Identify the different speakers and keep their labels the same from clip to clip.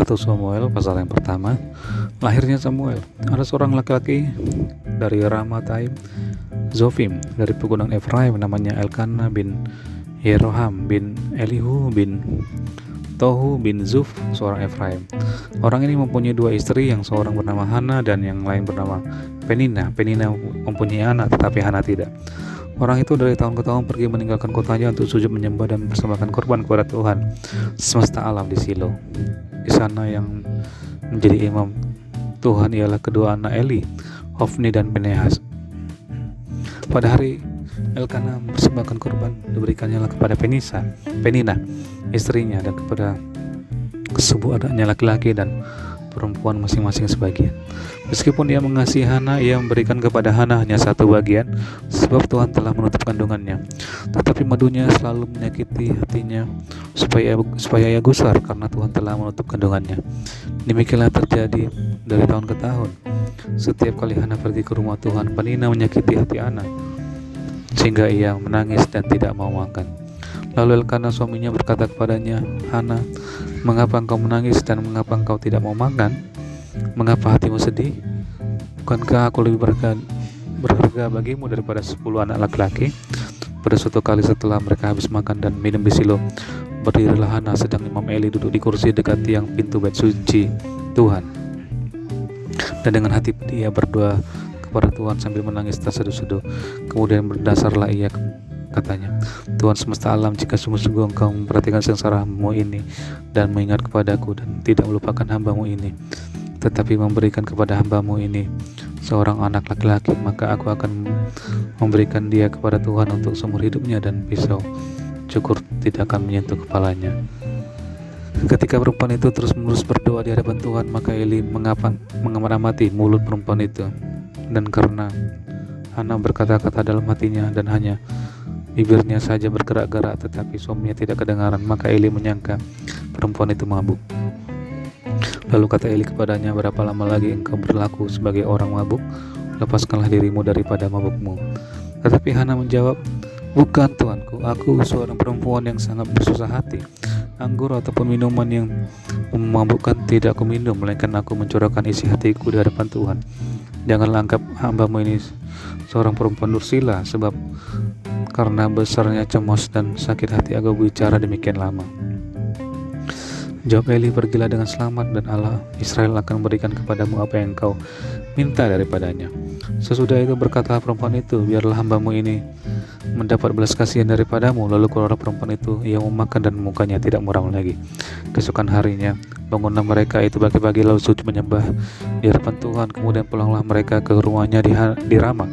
Speaker 1: 1 Samuel pasal yang pertama. Lahirnya Samuel. Ada seorang laki-laki dari Ramataim Zofim, dari pegunungan Efraim, namanya Elkanah bin Yeroham bin Elihu bin Tohu bin Zuf, seorang Efraim. Orang ini mempunyai dua istri, yang seorang bernama Hana dan yang lain bernama Penina. Penina mempunyai anak, tetapi Hana tidak. Orang itu dari tahun ke tahun pergi meninggalkan kotanya untuk sujud menyembah dan mempersembahkan korban kepada Tuhan semesta alam di Silo. Di sana yang menjadi imam Tuhan ialah kedua anak Eli, Hofni dan Pinehas. Pada hari Elkanah mempersembahkan korban, diberikannya kepada Penina, istrinya, dan kepada kesebuah anaknya laki-laki dan perempuan masing-masing sebagian. Meskipun ia mengasihi Hana, ia memberikan kepada Hana hanya satu bagian, sebab Tuhan telah menutup kandungannya. Tetapi madunya selalu menyakiti hatinya, supaya ia gusar, karena Tuhan telah menutup kandungannya. Demikianlah terjadi dari tahun ke tahun. Setiap kali Hana pergi ke rumah Tuhan, Penina menyakiti hati Hana, sehingga ia menangis dan tidak mau makan. Lalu Elkanah suaminya berkata kepadanya, "Hana, mengapa engkau menangis dan mengapa engkau tidak mau makan? Mengapa hatimu sedih? Bukankah aku lebih berharga bagimu daripada 10 anak laki-laki?" Pada suatu kali setelah mereka habis makan dan minum di Silo, berdirilah Hana sedang Imam Eli duduk di kursi dekat tiang pintu bait suci Tuhan. Dan dengan hati dia berdoa kepada Tuhan sambil menangis terseduh-seduh. Kemudian berdasarlah ia, katanya, "Tuhan semesta alam, jika sungguh-sungguh engkau memperhatikan sengsara-Mu ini dan mengingat kepadaku dan tidak melupakan hamba-Mu ini, tetapi memberikan kepada hamba-Mu ini seorang anak laki-laki, maka aku akan memberikan dia kepada Tuhan untuk seumur hidupnya, dan pisau cukur tidak akan menyentuh kepalanya." Ketika perempuan itu terus-menerus berdoa di hadapan Tuhan, maka Eli mengamati mulut perempuan itu, dan karena Hana berkata-kata dalam hatinya dan hanya bibirnya saja bergerak-gerak, tetapi suaminya tidak kedengaran, maka Eli menyangka perempuan itu mabuk. Lalu kata Eli kepadanya, "Berapa lama lagi engkau berlaku sebagai orang mabuk? Lepaskanlah dirimu daripada mabukmu." Tetapi Hana menjawab, "Bukan, Tuanku, aku seorang perempuan yang sangat bersusah hati. Anggur ataupun minuman yang memabukkan tidak aku minum, melainkan aku mencurahkan isi hatiku di hadapan Tuhan. Janganlah anggap hamba-Mu ini seorang perempuan dursila, sebab karena besarnya cemas dan sakit hati aku bicara demikian lama." Jawab Eli, "Pergilah dengan selamat, dan Allah Israel akan memberikan kepadamu apa yang engkau minta daripadanya." Sesudah itu berkatalah perempuan itu, "Biarlah hamba-Mu ini mendapat belas kasihan daripadamu." Lalu keluar perempuan itu, ia memakan dan mukanya tidak muram lagi. Keesokan harinya bangunlah mereka itu pagi-pagi lalu sujud menyembah di hadapan Tuhan. Kemudian pulanglah mereka ke rumahnya di Rama.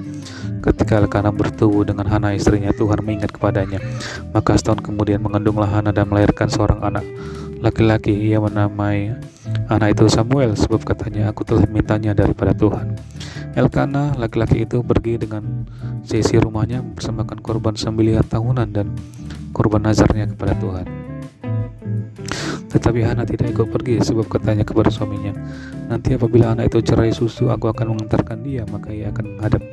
Speaker 1: Ketika Elkanah bertubuh dengan Hana istrinya, Tuhan mengingat kepadanya. Maka setahun kemudian mengandunglah Hana dan melahirkan seorang anak laki-laki. Ia menamai anak itu Samuel, sebab katanya, "Aku telah mintanya daripada Tuhan." Elkanah laki-laki itu pergi dengan seisi rumahnya mempersembahkan korban sembelihan tahunan dan korban nazarnya kepada Tuhan. Tetapi Hana tidak ikut pergi, sebab katanya kepada suaminya, "Nanti apabila anak itu cerai susu, aku akan mengantarkan dia, maka ia akan menghadap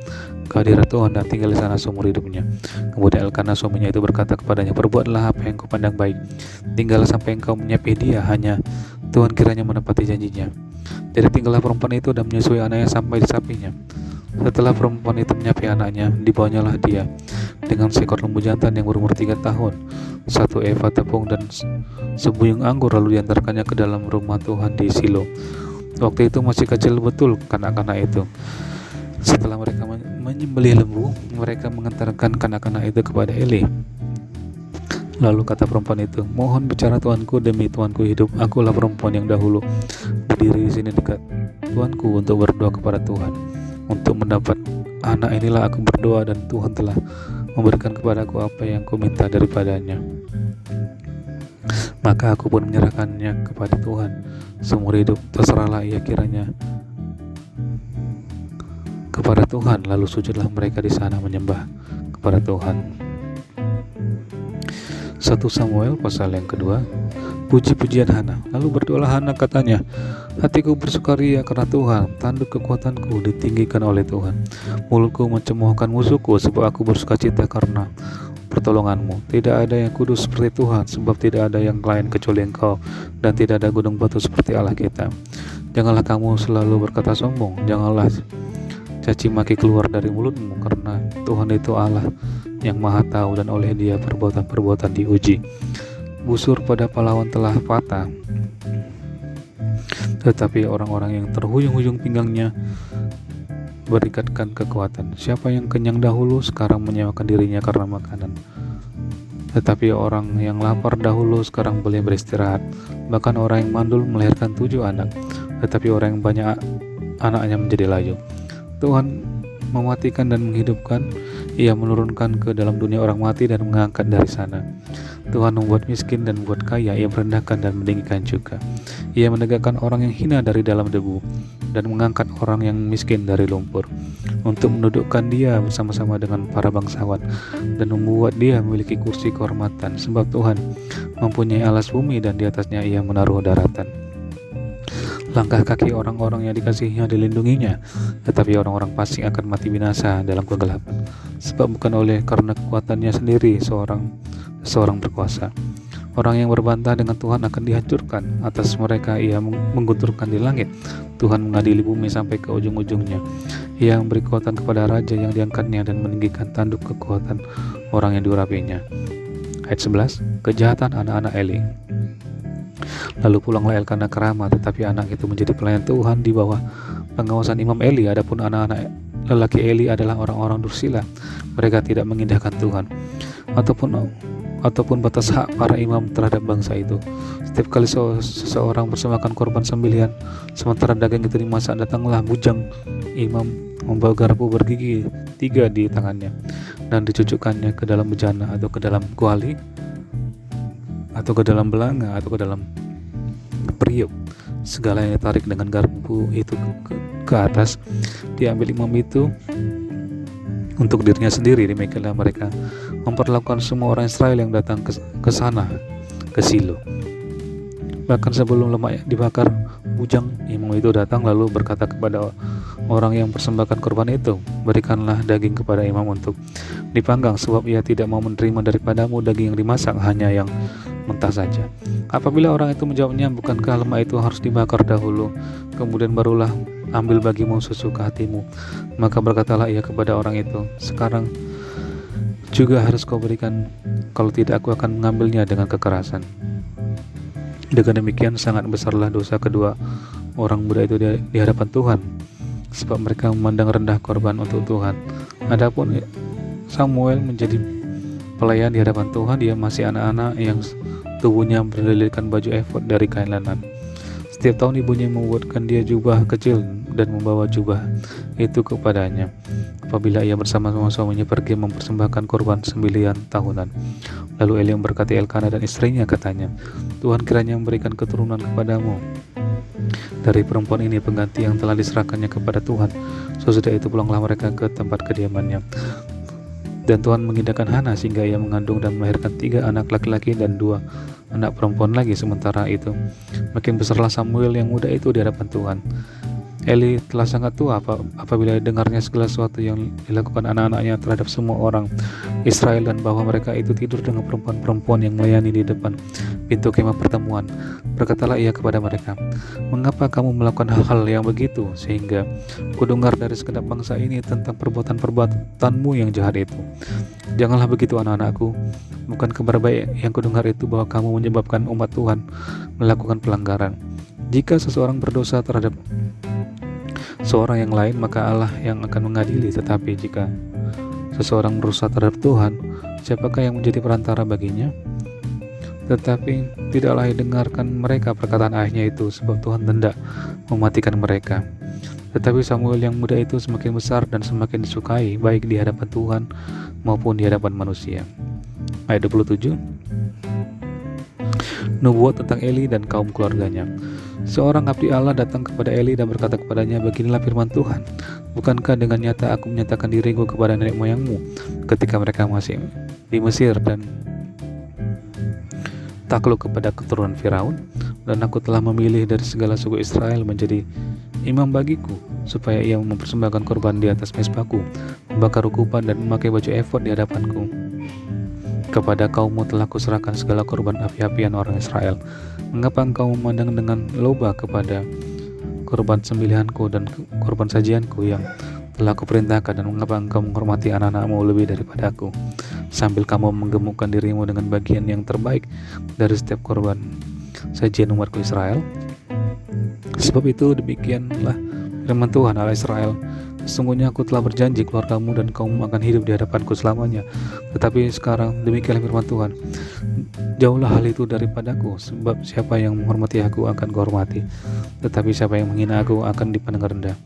Speaker 1: ke hadirat Tuhan dan tinggal di sana seumur hidupnya." Kemudian Elkanah suaminya itu berkata kepadanya, "Perbuatlah apa yang kau pandang baik, tinggallah sampai engkau menyapi dia, hanya Tuhan kiranya menepati janjinya." Jadi tinggallah perempuan itu dan menyusui anaknya sampai disapinya. Setelah perempuan itu menyapi anaknya, dibawanyalah dia dengan seekor lembu jantan yang berumur 3 tahun, 1 eva tepung dan sebuyung anggur, lalu diantarkannya ke dalam rumah Tuhan di Silo. Waktu itu masih kecil betul kanak-kanak itu. Setelah mereka menyembelih lembu, mereka mengantarkan kanak-kanak itu kepada Eli. Lalu kata perempuan itu, "Mohon bicara Tuanku, demi Tuanku hidup, akulah perempuan yang dahulu berdiri di sini dekat Tuanku untuk berdoa kepada Tuhan. Untuk mendapat anak inilah aku berdoa, dan Tuhan telah memberikan kepadaku apa yang ku minta daripadanya. Maka aku pun menyerahkannya kepada Tuhan seumur hidup. Terserahlah ia kiranya kepada Tuhan." Lalu sujudlah mereka di sana menyembah kepada Tuhan. 1 Samuel pasal yang kedua. Puji-pujian Hana. Lalu berdoalah Hana, katanya, "Hatiku bersukaria karena Tuhan, tanduk kekuatanku ditinggikan oleh Tuhan. Mulutku mencemoohkan musuhku, sebab aku bersukacita karena pertolonganmu. Tidak ada yang kudus seperti Tuhan, sebab tidak ada yang lain kecuali Engkau, dan tidak ada gunung batu seperti Allah kita. Janganlah kamu selalu berkata sombong, janganlah caci maki keluar dari mulutmu, karena Tuhan itu Allah yang maha tahu, dan oleh Dia perbuatan-perbuatan diuji. Busur pada pahlawan telah patah, tetapi orang-orang yang terhuyung-huyung pinggangnya berikatkan kekuatan. Siapa yang kenyang dahulu sekarang menyewakan dirinya karena makanan, tetapi orang yang lapar dahulu sekarang boleh beristirahat. Bahkan orang yang mandul melahirkan 7 anak, tetapi orang yang banyak anaknya menjadi layu. Tuhan mematikan dan menghidupkan, Ia menurunkan ke dalam dunia orang mati dan mengangkat dari sana. Tuhan membuat miskin dan membuat kaya, Ia merendahkan dan meninggikan juga. Ia menegakkan orang yang hina dari dalam debu, dan mengangkat orang yang miskin dari lumpur, untuk mendudukkan dia bersama-sama dengan para bangsawan, dan membuat dia memiliki kursi kehormatan. Sebab Tuhan mempunyai alas bumi, dan di atasnya Ia menaruh daratan. Langkah kaki orang-orang yang dikasihinya dilindunginya, tetapi orang-orang fasik akan mati binasa dalam kegelapan. Sebab bukan oleh karena kekuatannya sendiri seorang berkuasa. Orang yang berbantah dengan Tuhan akan dihancurkan. Atas mereka Ia menggunturkan di langit. Tuhan mengadili bumi sampai ke ujung-ujungnya. Ia memberi kekuatan kepada raja yang diangkatnya, dan meninggikan tanduk kekuatan orang yang diurapinya. Ayat 11. Kejahatan anak-anak Eli. Lalu pulanglah Elkana ke Rama, tetapi anak itu menjadi pelayan Tuhan di bawah pengawasan Imam Eli. Adapun anak-anak lelaki Eli adalah orang-orang dursila. Mereka tidak mengindahkan Tuhan ataupun batas hak para imam terhadap bangsa itu. Setiap kali seseorang persembahkan korban sembelihan, sementara daging itu dimasak, datanglah bujang imam membawa garpu bergigi 3 di tangannya, dan dicucukkannya ke dalam bejana, atau ke dalam kuali, atau ke dalam belanga, atau ke dalam periuk. Segala yang ditarik dengan garpu itu ke atas diambil imam itu untuk dirinya sendiri. Demikianlah mereka memperlakukan semua orang Israel yang datang ke sana, ke Silo. Bahkan sebelum lemak dibakar, bujang imam itu datang lalu berkata kepada orang yang persembahkan korban itu, berikanlah daging kepada imam untuk dipanggang, sebab ia tidak mau menerima daripadamu daging yang dimasak, hanya yang mentah saja. Apabila orang itu menjawabnya, bukankah lemak itu harus dibakar dahulu, kemudian barulah ambil bagimu sesuka hatimu? Maka berkatalah ia kepada orang itu, sekarang juga harus kau berikan, kalau tidak aku akan mengambilnya dengan kekerasan. Dengan demikian sangat besarlah dosa kedua orang muda itu di hadapan Tuhan, sebab mereka memandang rendah korban untuk Tuhan. Adapun Samuel menjadi pelayan di hadapan Tuhan, dia masih anak-anak yang tubuhnya berlilitkan baju efod dari kain lanan. Setiap tahun ibunya membuatkan dia jubah kecil dan membawa jubah itu kepadanya apabila ia bersama-sama suaminya pergi mempersembahkan korban sembelihan tahunan. Lalu Eli memberkati Elkana dan istrinya, katanya, Tuhan kiranya memberikan keturunan kepadamu dari perempuan ini pengganti yang telah diserahkannya kepada Tuhan. Sesudah itu pulanglah mereka ke tempat kediamannya. Dan Tuhan mengindahkan Hana sehingga ia mengandung dan melahirkan 3 anak laki-laki dan 2 anak perempuan lagi. Sementara itu makin besarlah Samuel yang muda itu di hadapan Tuhan. Eli telah sangat tua apabila dengarnya segala sesuatu yang dilakukan anak-anaknya terhadap semua orang Israel, dan bahwa mereka itu tidur dengan perempuan-perempuan yang melayani di depan pintu kemah pertemuan. Berkatalah ia kepada mereka, mengapa kamu melakukan hal-hal yang begitu, sehingga kudengar dari segenap bangsa ini tentang perbuatan-perbuatanmu yang jahat itu. Janganlah begitu anak-anakku, bukan kabar baik yang kudengar itu bahwa kamu menyebabkan umat Tuhan melakukan pelanggaran. Jika seseorang berdosa terhadap seorang yang lain, maka Allah yang akan mengadili. Tetapi jika seseorang berdosa terhadap Tuhan, siapakah yang menjadi perantara baginya? Tetapi tidaklah dengarkan mereka perkataan ayahnya itu, sebab Tuhan hendak mematikan mereka. Tetapi Samuel yang muda itu semakin besar dan semakin disukai, baik di hadapan Tuhan maupun di hadapan manusia. Ayat 27. Nubuat tentang Eli dan kaum keluarganya. Seorang abdi Allah datang kepada Eli dan berkata kepadanya, beginilah firman Tuhan, bukankah dengan nyata aku menyatakan diriku kepada nenek moyangmu ketika mereka masih di Mesir dan takluk kepada keturunan Firaun, dan aku telah memilih dari segala suku Israel menjadi imam bagiku, supaya ia mempersembahkan korban di atas mezbahku, membakar ukupan dan memakai baju efod di hadapanku. Kepada kaummu telah kuserahkan segala korban api-apian orang Israel. Mengapa engkau memandang dengan loba kepada korban sembelihanku dan korban sajianku yang telah kuperintahkan, dan mengapa engkau menghormati anak-anakmu lebih daripada aku, sambil kamu menggemukkan dirimu dengan bagian yang terbaik dari setiap korban sajian umatku Israel? Sebab itu demikianlah firman Tuhan Allah Israel, sesungguhnya aku telah berjanji keluargamu dan kaummu akan hidup di hadapanku selamanya. Tetapi sekarang demikianlah firman Tuhan, jauhlah hal itu daripadaku, sebab siapa yang menghormati aku akan kuhormati, tetapi siapa yang menghina aku akan dipandang rendah.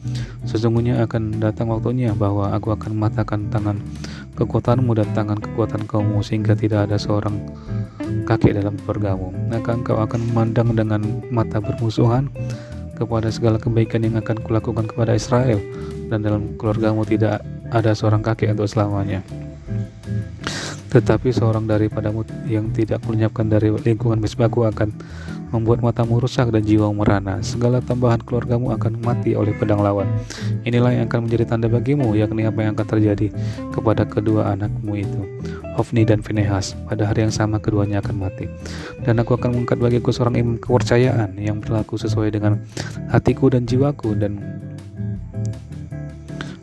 Speaker 1: Sesungguhnya akan datang waktunya bahwa aku akan mematahkan tangan kekuatanmu dan tangan kekuatan kaummu, sehingga tidak ada seorang kakek dalam keluargamu. Maka engkau akan memandang dengan mata bermusuhan kepada segala kebaikan yang akan kulakukan kepada Israel, dan dalam keluargamu tidak ada seorang kakek untuk selamanya. Tetapi seorang daripadamu yang tidak kulenyapkan dari lingkungan mesbahku akan membuat matamu rusak dan jiwamu merana. Segala tambahan keluargamu akan mati oleh pedang lawan. Inilah yang akan menjadi tanda bagimu, yakni apa yang akan terjadi kepada kedua anakmu itu, Hofni dan Finehas. Pada hari yang sama keduanya akan mati. Dan aku akan mengangkat bagiku seorang imam kepercayaan yang berlaku sesuai dengan hatiku dan jiwaku, dan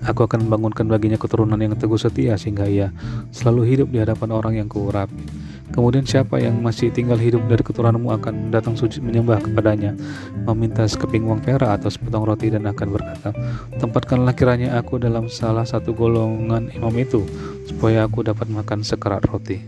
Speaker 1: aku akan membangunkan baginya keturunan yang teguh setia, sehingga ia selalu hidup di hadapan orang yang kuurapi. Kemudian siapa yang masih tinggal hidup dari keturunanmu akan datang sujud menyembah kepadanya, meminta sekeping uang perak atau sepotong roti, dan akan berkata, tempatkanlah kiranya aku dalam salah satu golongan imam itu, supaya aku dapat makan sekerat roti.